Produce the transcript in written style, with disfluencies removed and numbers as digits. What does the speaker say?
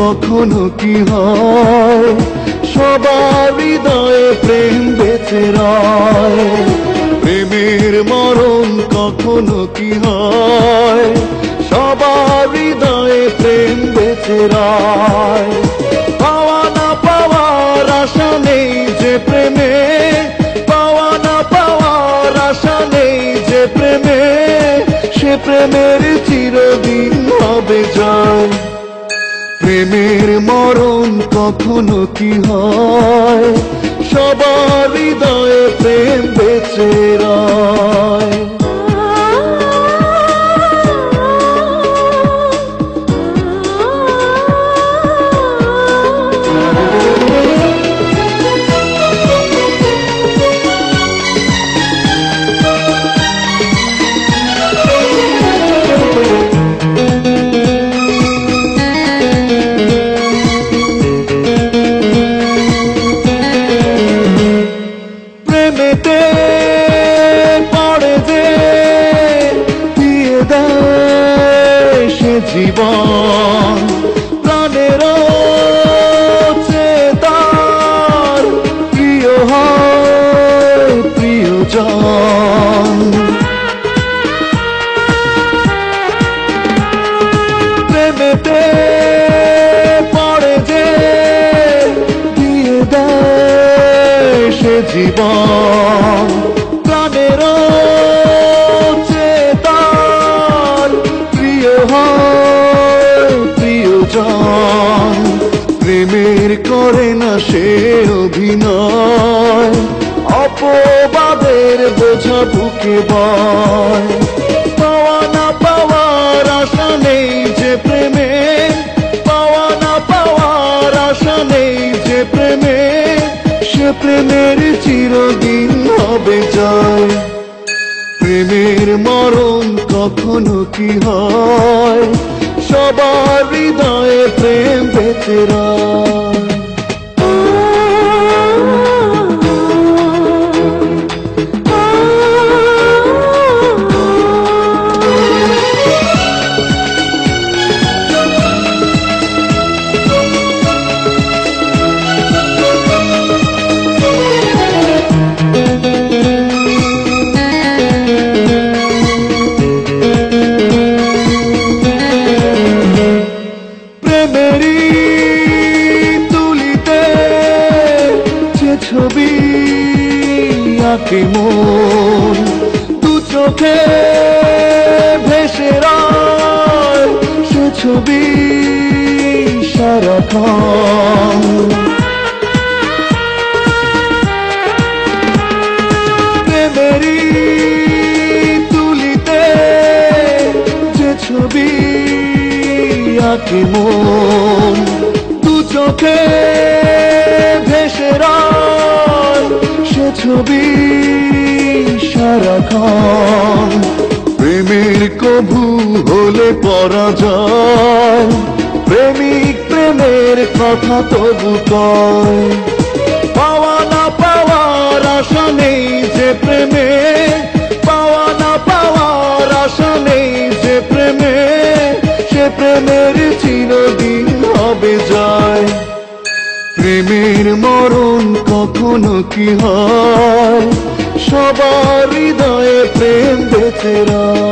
কখনো কি হয়, সবার হৃদয়ে প্রেম বেঁচে রয়। প্রেমের মরণ কখনো কি হয়, সবার হৃদয়ে প্রেম বেঁচে রয়। পাওয়া না পাওয়ার আশা নেই যে প্রেমে, পাওয়া না পাওয়ার আশা নেই যে প্রেমে, সে প্রেমের চিরদিন হবে জয়। প্রেমের মরণ কখনো কি হয়, সবার হৃদয়ে প্রেম বেঁচে রয়। প্রেমেতে পড়ে যে দিয়ে দেয় সে জীবন, প্রাণের চেয়ে তার প্রিয় হয় প্রিয়জন। প্রেমেতে পড়ে যে দিয়ে দেয় সে জীবন, প্রাণের চেয়ে তার প্রিয় হয় প্রিয়জন। প্রেমের করে না সে অভিনয়, অপবাদের বোঝা বুকে বয়। পাওয়া না পাওয়ার আশা নেই যে প্রেমে, পাওয়া না পাওয়ার আশা নেই যে প্রেমে, সে প্রেমের চিরদিন হবে জয়। প্রেমের মরণ কখনো কি হয়, সবার হৃদয়ে প্রেম বেঁচে রয়। প্রেমেরই তুলিতে যে ছবি আঁকে মন, দু চোখে ভেসে রয় সে ছবি সারাক্ষণ। প্রেমেরই তুলিতে যে ছবি আঁকে মন, দু চোখে ভেসে রয় সে ছবি সারাক্ষণ। প্রেমের কভু হলে পরাজয়, প্রেমিক প্রেমের কথা তবু কয়। পাওয়া না পাওয়ার আশা নেই যে প্রেমে, পাওয়া না পাওয়ার আশা নেই যে প্রেমে, সে প্রেমের চিরদিন হবে জয়। প্রেমের মরণ কখনো কি হয়, সবার হৃদয়ে প্রেম বেঁচে রয়।